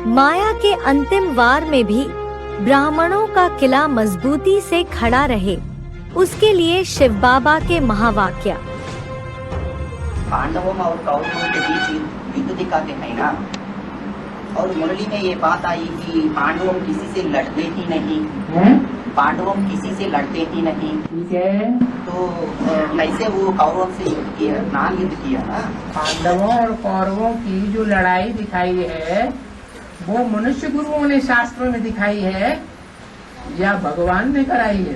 माया के अंतिम वार में भी ब्राह्मणों का किला मजबूती से खड़ा रहे, उसके लिए शिव बाबा के महावाक्य। पांडवों और कौरवों के बीच युद्ध दिखाते हैं ना, और मुरली में ये बात आई कि पांडवों किसी से लड़ते ही नहीं, पांडवों किसी से लड़ते ही नहीं। ठीक है, तो कैसे वो कौरवों से युद्ध किया, नाम युद्ध किया ना? पांडवों और कौरवों की जो लड़ाई दिखाई है वो मनुष्य गुरुओं ने शास्त्रों में दिखाई है या भगवान ने कराई है?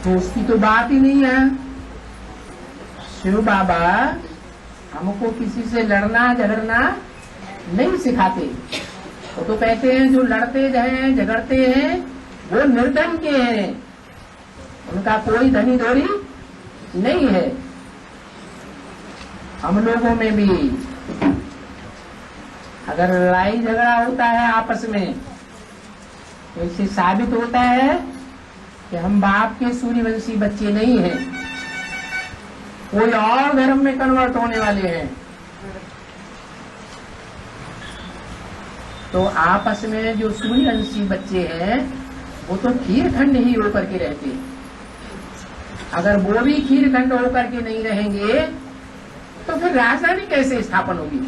तो उसकी तो बात ही नहीं है। शिव बाबा हमको किसी से लड़ना झगड़ना नहीं सिखाते। वो तो कहते हैं जो लड़ते हैं झगड़ते हैं वो निर्धन के हैं, उनका कोई धनी धोरी नहीं है। हम लोगों में भी अगर लड़ाई झगड़ा होता है आपस में तो इससे साबित होता है कि हम बाप के सूर्यवंशी बच्चे नहीं हैं, कोई और धर्म में कन्वर्ट होने वाले हैं। तो आपस में जो सूर्यवंशी बच्चे हैं वो तो खीरखंड ही होकर के रहते हैं। अगर वो भी खीरखंड होकर के नहीं रहेंगे तो फिर राजधानी कैसे स्थापन होगी?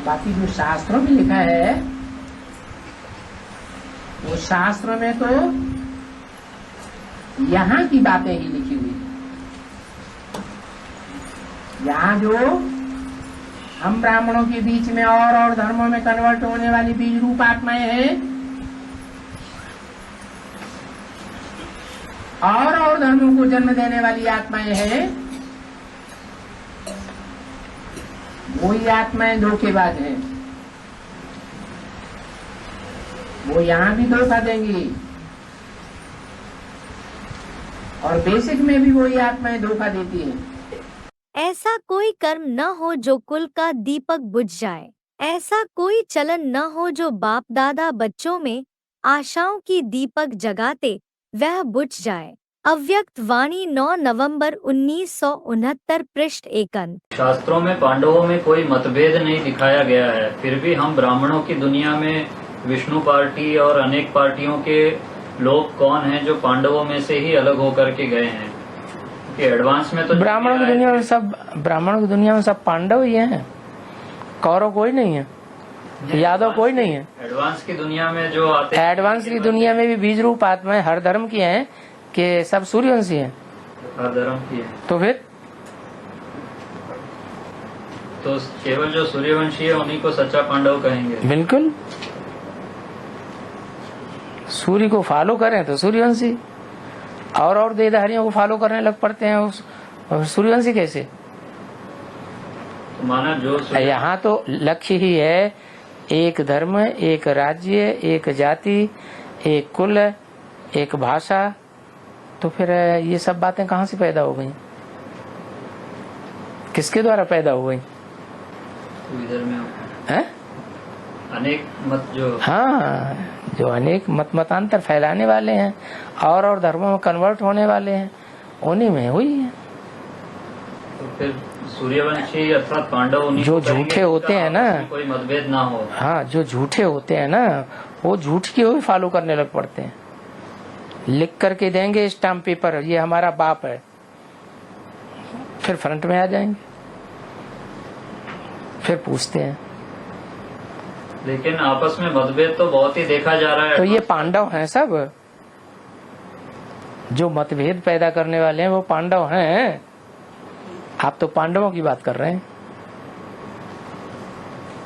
बाकी जो शास्त्रों में लिखा है वो शास्त्रों में तो यहाँ की बातें ही लिखी हुई। यहाँ जो हम ब्राह्मणों के बीच में और धर्मों में कन्वर्ट होने वाली बीज रूप आत्माएं हैं, और धर्मों को जन्म देने वाली आत्माएं हैं, वही आत्माएं धोखेबाज हैं। वो यहाँ भी धोखा देंगी और बेसिक में भी वही आत्माएं धोखा देती हैं। ऐसा कोई कर्म न हो जो कुल का दीपक बुझ जाए, ऐसा कोई चलन न हो जो बाप दादा बच्चों में आशाओं की दीपक जगाते वह बुझ जाए। अव्यक्त वाणी 9 नवंबर 1969 पृष्ठ 1। शास्त्रों में पांडवों में कोई मतभेद नहीं दिखाया गया है, फिर भी हम ब्राह्मणों की दुनिया में विष्णु पार्टी और अनेक पार्टियों के लोग कौन हैं जो पांडवों में से ही अलग होकर के गए हैं? कि एडवांस में तो ब्राह्मणों की दुनिया में सब पांडव ही हैं, कौरव कोई नहीं है, यादव कोई नहीं है। एडवांस की दुनिया में जो आते हैं, एडवांस की दुनिया में भी बीज रूप आत्माएं हर धर्म की हैं कि सब सूर्यवंशी हैं। हर धर्म की है तो फिर तो केवल जो सूर्यवंशी है उन्हीं को सच्चा पांडव कहेंगे। बिल्कुल, सूर्य को फॉलो करें तो सूर्यवंशी, और देहधारियों को फॉलो करने लग पड़ते हैं उस सूर्यवंशी कैसे? तो माना जो यहाँ तो लक्ष्य ही है एक धर्म, एक राज्य, एक जाति, एक कुल, एक भाषा। तो फिर ये सब बातें कहाँ से पैदा हो गई? किसके द्वारा पैदा हो गई? इधर में हैं? अनेक मत जो हाँ, जो अनेक मतांतर फैलाने वाले हैं और धर्मों में कन्वर्ट होने वाले हैं, उन्हीं में हुई है। तो फिर सूर्यवंशी अर्थात पांडव उन्हीं जो को करेंगे, झूठे होते हैं ना, कोई मतभेद ना हो। हाँ, जो झूठे होते हैं ना वो झूठ की ही फॉलो करने लग पड़ते हैं। लिख करके देंगे स्टाम्प पेपर, ये हमारा बाप है, फिर फ्रंट में आ जाएंगे, फिर पूछते हैं। लेकिन आपस में मतभेद तो बहुत ही देखा जा रहा है। तो ये पांडव हैं सब, जो मतभेद पैदा करने वाले हैं वो पांडव हैं। आप तो पांडवों की बात कर रहे हैं।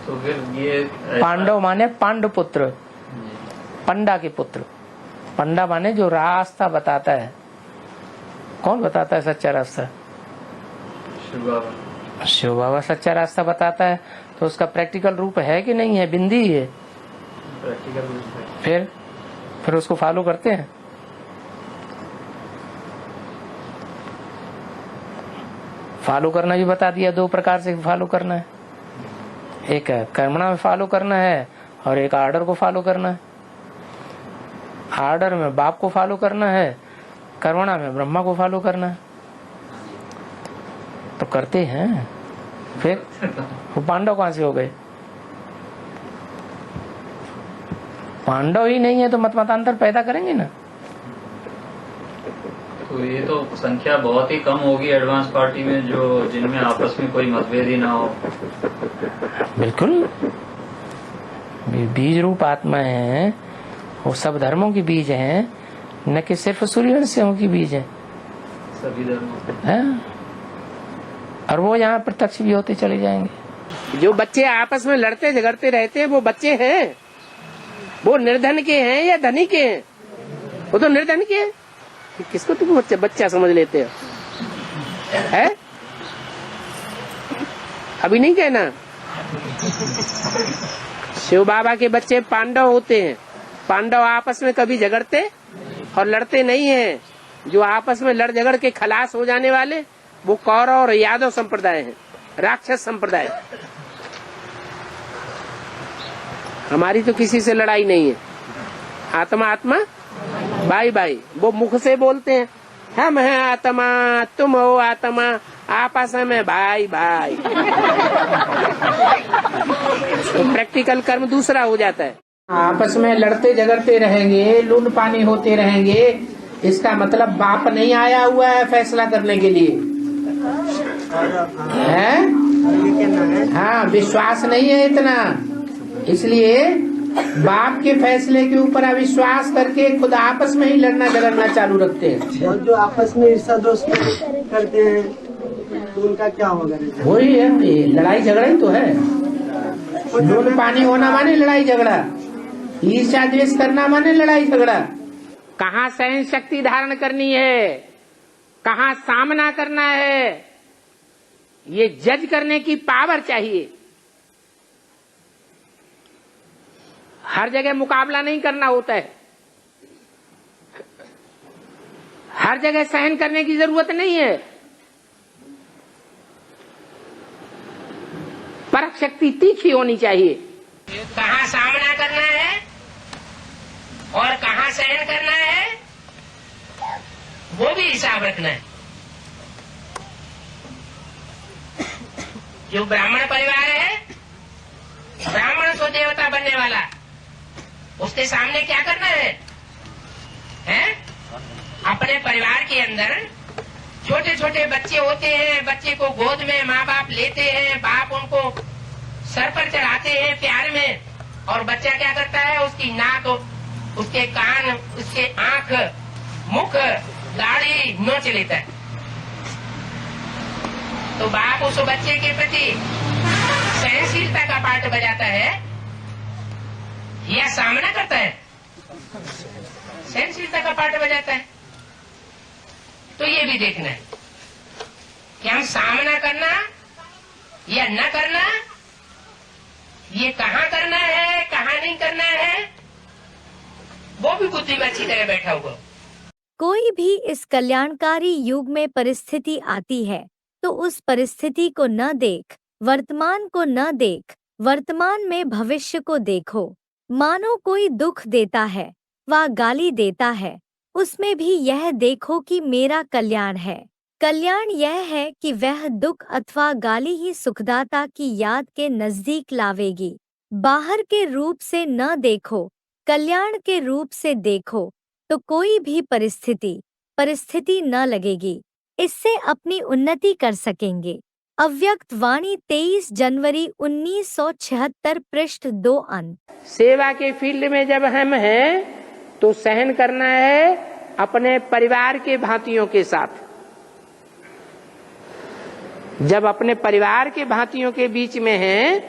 तो फिर ये पांडव माने पांडु पुत्र, पंडा के पुत्र। पंडा माने जो रास्ता बताता है। कौन बताता है सच्चा रास्ता? शिव बाबा सच्चा रास्ता बताता है। तो उसका प्रैक्टिकल रूप है कि नहीं है? बिंदी है। प्रैक्टिकल रूप है। फिर उसको फॉलो करते हैं। फॉलो करना भी बता दिया, 2 प्रकार से फॉलो करना है। एक कर्मणा में फॉलो करना है और एक आर्डर को फॉलो करना है। आर्डर में बाप को फॉलो करना है, कर्मणा में ब्रह्मा को फॉलो करना है। तो करते हैं। फिर वो पांडव कहां से हो गए? पांडव ही नहीं है तो मतांतर पैदा करेंगे ना। तो ये तो संख्या बहुत ही कम होगी एडवांस पार्टी में जो जिनमें आपस में कोई मतभेद ही ना हो। बिल्कुल, बीज रूप आत्मा है, वो सब धर्मों की बीज हैं, न कि सिर्फ सूर्यवंशियों की बीज है, सभी धर्मों है? और वो यहाँ प्रत्यक्ष भी होते चले जाएंगे। जो बच्चे आपस में लड़ते झगड़ते रहते हैं वो बच्चे हैं? वो निर्धन के हैं या धनी के हैं? वो तो निर्धन के हैं। किसको तुम बच्चा समझ लेते हो? है? अभी नहीं कहना। शिव बाबा के बच्चे पांडव होते हैं। पांडव आपस में कभी झगड़ते और लड़ते नहीं हैं। जो आपस में लड़ झगड़ के खलास हो जाने वाले वो कौरव और यादव संप्रदाय हैं, राक्षस संप्रदाय। हमारी तो किसी से लड़ाई नहीं है। आत्मा आत्मा, भाई भाई, वो मुख से बोलते हैं हम हैं आत्मा, तुम हो आत्मा, आपस में भाई भाई। तो प्रैक्टिकल कर्म दूसरा हो जाता है। आपस में लड़ते झगड़ते रहेंगे, लूट पानी होते रहेंगे, इसका मतलब बाप नहीं आया हुआ है फैसला करने के लिए, है? हाँ, विश्वास नहीं है इतना, इसलिए बाप के फैसले के ऊपर अविश्वास करके खुद आपस में ही लड़ना झगड़ना चालू रखते हैं। और जो आपस में ईर्षा दोष करते हैं तो उनका क्या होगा? वही है, ये लड़ाई झगड़ा ही तो है। लूट पानी होना माने लड़ाई झगड़ा, ईर्ष्या द्वेष करना माने लड़ाई झगड़ा। कहाँ सहन शक्ति धारण करनी है, कहाँ सामना करना है, ये जज करने की पावर चाहिए। हर जगह मुकाबला नहीं करना होता है, हर जगह सहन करने की जरूरत नहीं है। परख शक्ति तीखी होनी चाहिए। कहाँ सामना करना है और कहाँ सहन करना है वो भी हिसाब रखना है। जो ब्राह्मण परिवार है, ब्राह्मण सो देवता बनने वाला, उसके सामने क्या करना है? अपने परिवार के अंदर छोटे छोटे बच्चे होते हैं, बच्चे को गोद में माँ बाप लेते हैं, बाप उनको सर पर चढ़ाते हैं प्यार में, और बच्चा क्या करता है? उसकी नाक, उसके कान, उसके आंख, मुख, दाढ़ी नोच लेता है। तो बाप उस बच्चे के प्रति सहनशीलता का पाठ बजाता है या सामना करता है? सहनशीलता का पाठ बजाता है। तो ये भी देखना है कि हम सामना करना या न करना, ये कहाँ करना है कहाँ नहीं करना है, वो भी बुद्धि में अच्छी तरह बैठा हुआ। कोई भी इस कल्याणकारी युग में परिस्थिति आती है तो उस परिस्थिति को न देख, वर्तमान को न देख, वर्तमान में भविष्य को देखो। मानो कोई दुख देता है व गाली देता है, उसमें भी यह देखो कि मेरा कल्याण है। कल्याण यह है कि वह दुख अथवा गाली ही सुखदाता की याद के नजदीक लावेगी। बाहर के रूप से न देखो, कल्याण के रूप से देखो, तो कोई भी परिस्थिति न लगेगी। इससे अपनी उन्नति कर सकेंगे। अव्यक्त वाणी 23 जनवरी 1976 पृष्ठ 2 अंक। सेवा के फील्ड में जब हम हैं तो सहन करना है अपने परिवार के भांतियों के साथ। जब अपने परिवार के भांतियों के बीच में हैं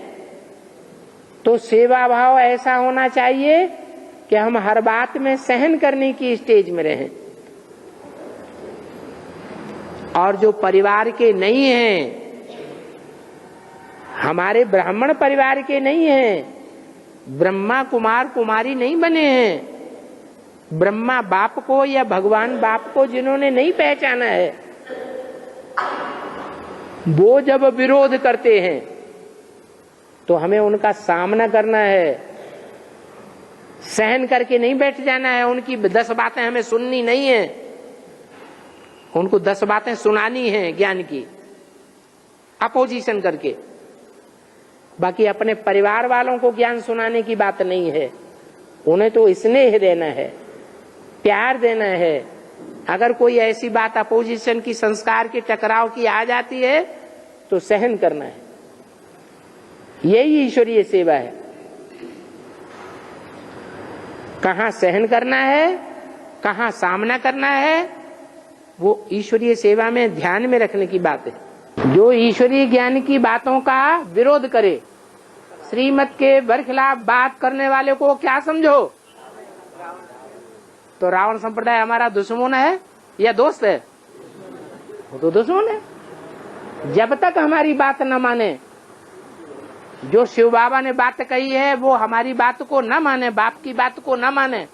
तो सेवा भाव ऐसा होना चाहिए कि हम हर बात में सहन करने की स्टेज में रहें। और जो परिवार के नहीं हैं, हमारे ब्राह्मण परिवार के नहीं हैं, ब्रह्मा कुमार कुमारी नहीं बने हैं, ब्रह्मा बाप को या भगवान बाप को जिन्होंने नहीं पहचाना है, वो जब विरोध करते हैं तो हमें उनका सामना करना है, सहन करके नहीं बैठ जाना है। उनकी 10 बातें हमें सुननी नहीं है, उनको 10 बातें सुनानी है ज्ञान की। अपोजिशन करके। बाकी अपने परिवार वालों को ज्ञान सुनाने की बात नहीं है, उन्हें तो स्नेह देना है, प्यार देना है। अगर कोई ऐसी बात अपोजिशन की, संस्कार की, टकराव की आ जाती है तो सहन करना है। यही ईश्वरीय सेवा है। कहां सहन करना है, कहां सामना करना है, वो ईश्वरीय सेवा में ध्यान में रखने की बात है। जो ईश्वरीय ज्ञान की बातों का विरोध करे, श्रीमत के बरखिलाफ बात करने वाले को क्या समझो? तो रावण संप्रदाय हमारा दुश्मन है या दोस्त है? वो तो दुश्मन है। जब तक हमारी बात न माने, जो शिव बाबा ने बात कही है वो हमारी बात को न माने, बाप की बात को न माने,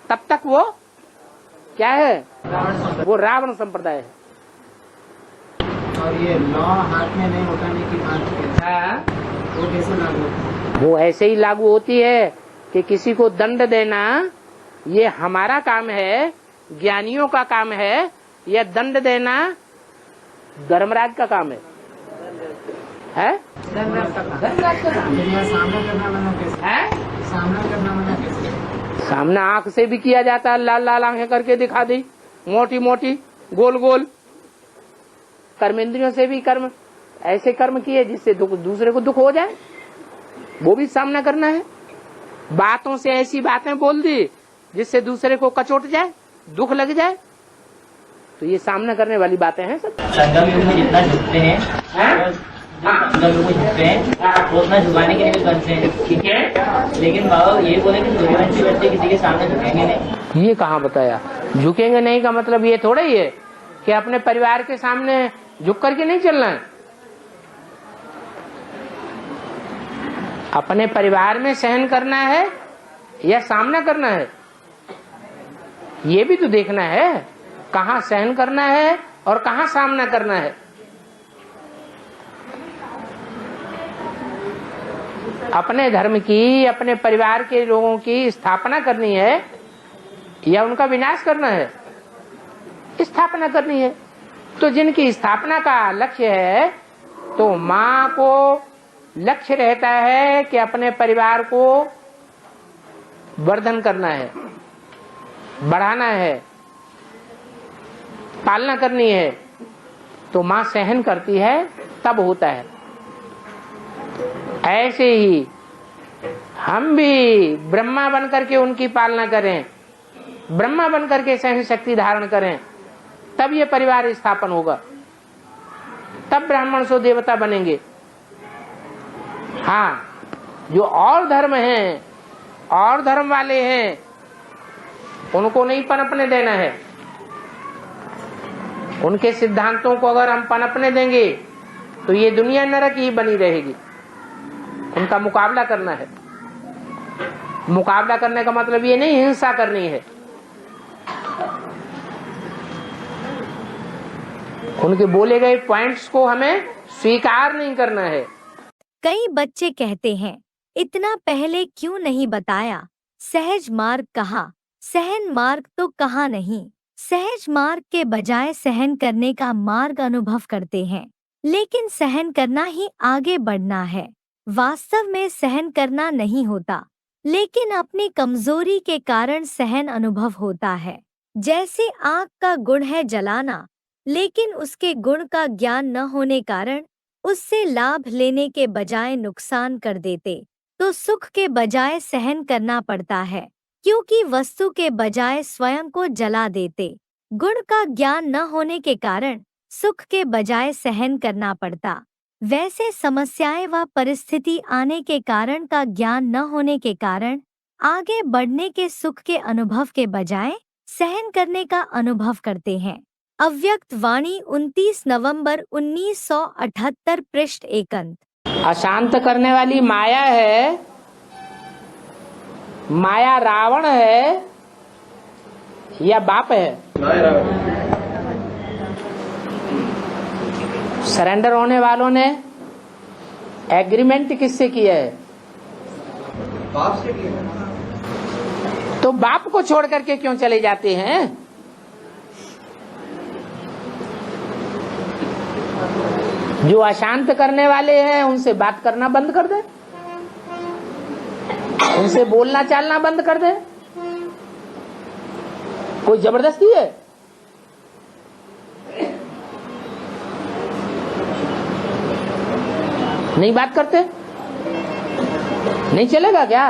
तब तक वो क्या है? वो रावण संप्रदाय है। और ये लॉ हाथ में नहीं उठाने की बात वो कैसे लागू होती है? वो ऐसे ही लागू होती है कि किसी को दंड देना ये हमारा काम है, ज्ञानियों का काम है। यह दंड देना धर्मराज का काम है। धर्मराज का काम। सामना करना मना कैसे है? सामना करना मना कैसे? सामना आंख से भी किया जाता है, लाल लाल आंखें करके दिखा दी, मोटी मोटी, गोल गोल। कर्मेंद्रियों से भी कर्म, ऐसे कर्म किए जिससे दूसरे को दुख हो जाए, वो भी सामना करना है। बातों से ऐसी बातें बोल दी जिससे दूसरे को कचोट जाए, दुख लग जाए, तो ये सामना करने वाली बातें हैं सब। संगम युग में जितना झुकते हैं, संगम युग में झुकते हैं, वो उतना झुकाने के लिए भी करते हैं, ठीक है। लेकिन बाबा ये बोले कि सूर्यवंशी बच्चे किसी के सामने झुकेंगे नहीं। ये कहाँ बताया? झुकेंगे नहीं का मतलब ये थोड़ा ही है कि अपने परिवार के सामने झुक करके नहीं चलना है। अपने परिवार में सहन करना है या सामना करना है, ये भी तो देखना है। कहाँ सहन करना है और कहाँ सामना करना है। अपने धर्म की, अपने परिवार के लोगों की स्थापना करनी है या उनका विनाश करना है? स्थापना करनी है। तो जिनकी स्थापना का लक्ष्य है, तो माँ को लक्ष्य रहता है कि अपने परिवार को वर्धन करना है, बढ़ाना है, पालना करनी है। तो माँ सहन करती है, तब होता है। ऐसे ही हम भी ब्रह्मा बन करके उनकी पालना करें, ब्रह्मा बन करके सहन शक्ति धारण करें, तब ये परिवार स्थापन होगा, तब ब्राह्मण सो देवता बनेंगे। हाँ, जो और धर्म हैं, और धर्म वाले हैं, उनको नहीं पनपने देना है। उनके सिद्धांतों को अगर हम पनपने देंगे तो ये दुनिया नरक ही बनी रहेगी। उनका मुकाबला करना है। मुकाबला करने का मतलब ये नहीं हिंसा करनी है। उनके बोले गए पॉइंट्स को हमें स्वीकार नहीं करना है। कई बच्चे कहते हैं, इतना पहले क्यों नहीं बताया? सहज मार्ग कहा, सहन मार्ग तो कहा नहीं। सहज मार्ग के बजाय सहन करने का मार्ग अनुभव करते हैं, लेकिन सहन करना ही आगे बढ़ना है। वास्तव में सहन करना नहीं होता, लेकिन अपनी कमजोरी के कारण सहन अनुभव होता है। जैसे आग का गुण है जलाना, लेकिन उसके गुण का ज्ञान न होने कारण उससे लाभ लेने के बजाय नुकसान कर देते, तो सुख के बजाय सहन करना पड़ता है, क्योंकि वस्तु के बजाय स्वयं को जला देते। गुण का ज्ञान न होने के कारण सुख के बजाय सहन करना पड़ता। वैसे समस्याएं व परिस्थिति आने के कारण का ज्ञान न होने के कारण आगे बढ़ने के सुख के अनुभव के बजाय सहन करने का अनुभव करते हैं। अव्यक्त वाणी 29 नवंबर 1978 पृष्ठ 1 अंत। अशांत करने वाली माया है, माया रावण है या बाप है? सरेंडर होने वालों ने एग्रीमेंट किससे किया है? बाप से किया। तो बाप को छोड़ करके क्यों चले जाते हैं? जो अशांत करने वाले हैं उनसे बात करना बंद कर दे, उनसे बोलना चालना बंद कर दे। कोई जबरदस्ती है? नहीं बात करते? नहीं चलेगा क्या?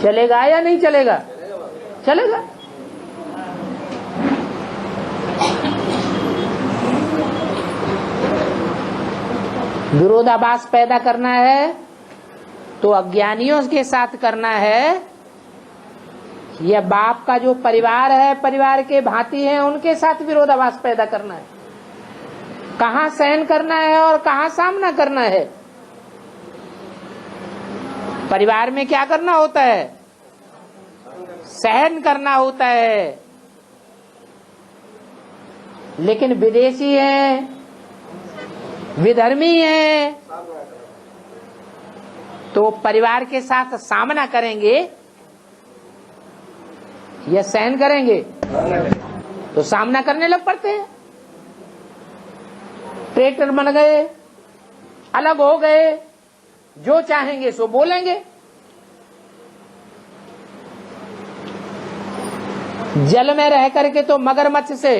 चलेगा या नहीं चलेगा? चलेगा। विरोधाभास पैदा करना है तो अज्ञानियों के साथ करना है, या बाप का जो परिवार है, परिवार के भांति हैं, उनके साथ विरोधाभास पैदा करना है। कहाँ सहन करना है और कहाँ सामना करना है। परिवार में क्या करना होता है? सहन करना होता है। लेकिन विदेशी हैं, विधर्मी हैं, तो परिवार के साथ सामना करेंगे या सहन करेंगे? तो सामना करने लग पड़ते हैं। ट्रैक्टर बन गए, अलग हो गए, जो चाहेंगे सो बोलेंगे। जल में रह करके तो मगरमच्छ से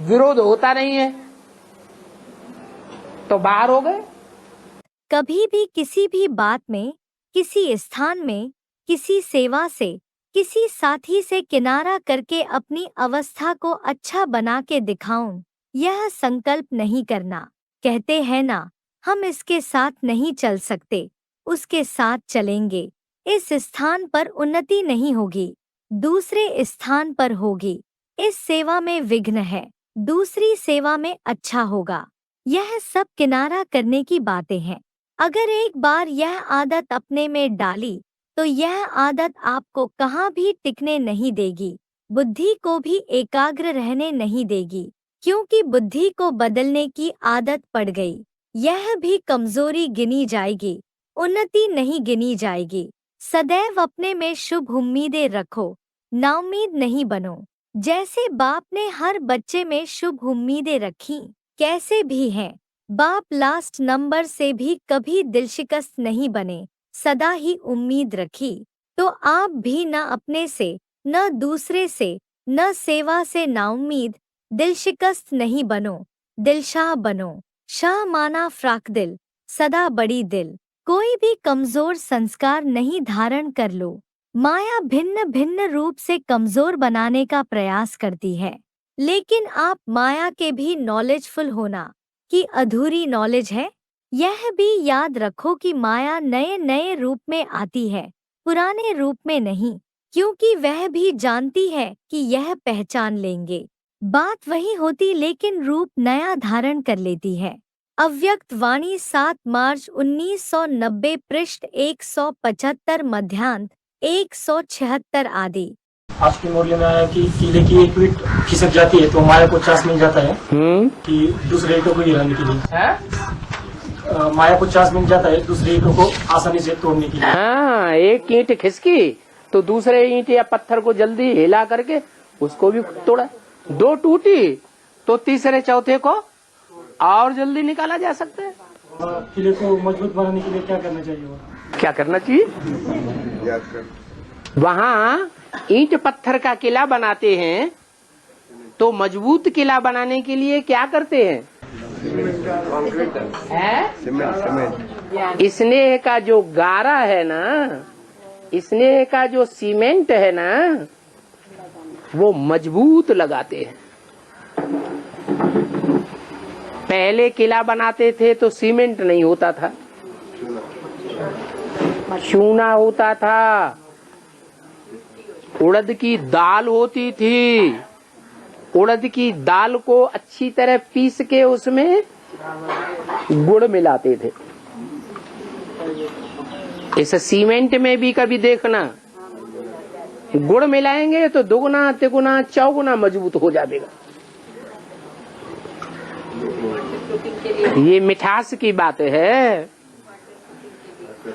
विरोध होता नहीं है, तो बाहर हो गए। कभी भी किसी भी बात में, किसी स्थान में, किसी सेवा से, किसी साथी से किनारा करके अपनी अवस्था को अच्छा बना के दिखाऊं, यह संकल्प नहीं करना। कहते हैं ना, हम इसके साथ नहीं चल सकते, उसके साथ चलेंगे। इस स्थान पर उन्नति नहीं होगी, दूसरे स्थान पर होगी। इस सेवा में विघ्न है, दूसरी सेवा में अच्छा होगा। यह सब किनारा करने की बातें हैं। अगर एक बार यह आदत अपने में डाली तो यह आदत आपको कहाँ भी टिकने नहीं देगी, बुद्धि को भी एकाग्र रहने नहीं देगी, क्योंकि बुद्धि को बदलने की आदत पड़ गई। यह भी कमजोरी गिनी जाएगी, उन्नति नहीं गिनी जाएगी। सदैव अपने में शुभ उम्मीदें रखो, नाउम्मीद नहीं बनो। जैसे बाप ने हर बच्चे में शुभ उम्मीदें रखी, कैसे भी हैं, बाप लास्ट नंबर से भी कभी दिलशिकस्त नहीं बने, सदा ही उम्मीद रखी। तो आप भी न अपने से, न दूसरे से, न सेवा से नाउम्मीद, दिलशिकस्त नहीं बनो, दिलशाह बनो। शाह माना फ्राक दिल, सदा बड़ी दिल। कोई भी कमजोर संस्कार नहीं धारण कर लो। माया भिन्न भिन्न रूप से कमजोर बनाने का प्रयास करती है, लेकिन आप माया के भी नॉलेजफुल होना कि अधूरी नॉलेज है। यह भी याद रखो कि माया नए नए रूप में आती है, पुराने रूप में नहीं, क्योंकि वह भी जानती है कि यह पहचान लेंगे। बात वही होती लेकिन रूप नया धारण कर लेती है। अव्यक्त वाणी 7 मार्च 1990 पृष्ठ 175 मध्यांत 176 आदि। आपकी मुरली में आया कि किले की एक ईंट खिसक जाती है तो माया को चांस मिल जाता है कि दूसरे ईंटों को गिराने के लिए। माया को चांस मिल जाता है दूसरे ईंटों को आसानी से तोड़ने के लिए। हाँ, एक ईंट खिसकी तो दूसरे ईंट या पत्थर को जल्दी हिला करके उसको भी तोड़ा। 2 टूटी तो तीसरे चौथे को और जल्दी निकाला जा सकता है। किले को मजबूत बनाने के लिए क्या करना चाहिए? क्या करना चाहिए? वहाँ ईंट पत्थर का किला बनाते हैं तो मजबूत किला बनाने के लिए क्या करते हैं? स्नेह का जो गारा है ना, स्नेह का जो सीमेंट है ना, वो मजबूत लगाते हैं। पहले किला बनाते थे तो सीमेंट नहीं होता था, चूना होता था, उड़द की दाल होती थी। उड़द की दाल को अच्छी तरह पीस के उसमें गुड़ मिलाते थे। इस सीमेंट में भी कभी देखना, गुड़ मिलाएंगे तो दुगुना तिगुना चौगुना मजबूत हो जाएगा। ये मिठास की बात है।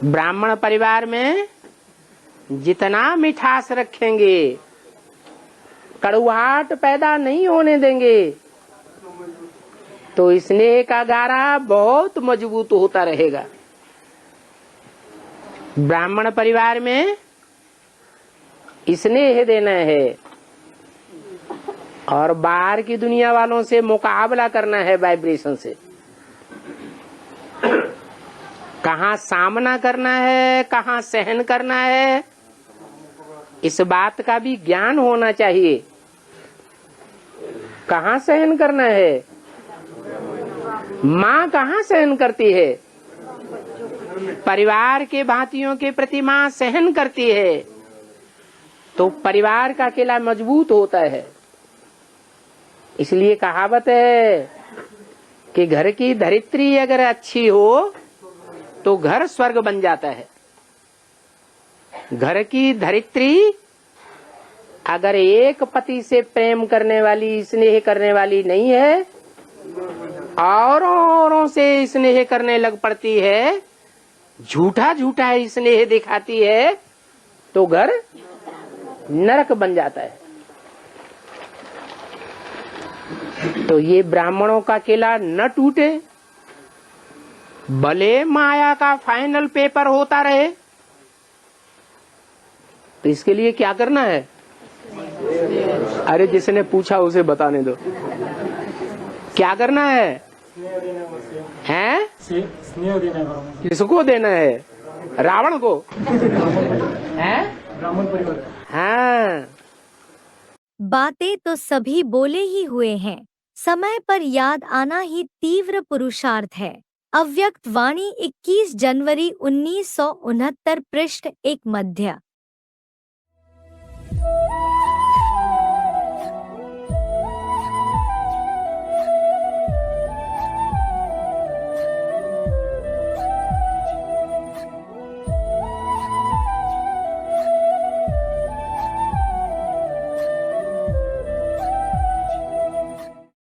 ब्राह्मण परिवार में जितना मिठास रखेंगे, कड़ुआहट पैदा नहीं होने देंगे, तो स्नेह का गारा बहुत मजबूत होता रहेगा। ब्राह्मण परिवार में स्नेह देना है और बाहर की दुनिया वालों से मुकाबला करना है वाइब्रेशन से। कहाँ सामना करना है, कहाँ सहन करना है, इस बात का भी ज्ञान होना चाहिए। कहाँ सहन करना है? माँ कहाँ सहन करती है? परिवार के भांतियों के प्रति माँ सहन करती है, तो परिवार का किला मजबूत होता है। इसलिए कहावत है कि घर की धरित्री अगर अच्छी हो तो घर स्वर्ग बन जाता है। घर की धरित्री अगर एक पति से प्रेम करने वाली, स्नेह करने वाली नहीं है, औरों से स्नेह करने लग पड़ती है, झूठा झूठा स्नेह दिखाती है, तो घर नरक बन जाता है। तो ये ब्राह्मणों का किला न टूटे, भले माया का फाइनल पेपर होता रहे, तो इसके लिए क्या करना है? अरे जिसने पूछा उसे बताने दो, क्या करना है? हैं? स्नेह देना है। किसको देना है? रावण को? हैं? ब्राह्मण परिवार। हाँ। बातें तो सभी बोले ही हुए हैं, समय पर याद आना ही तीव्र पुरुषार्थ है। अव्यक्त वाणी 21 जनवरी 1969 पृष्ठ 1 मध्य।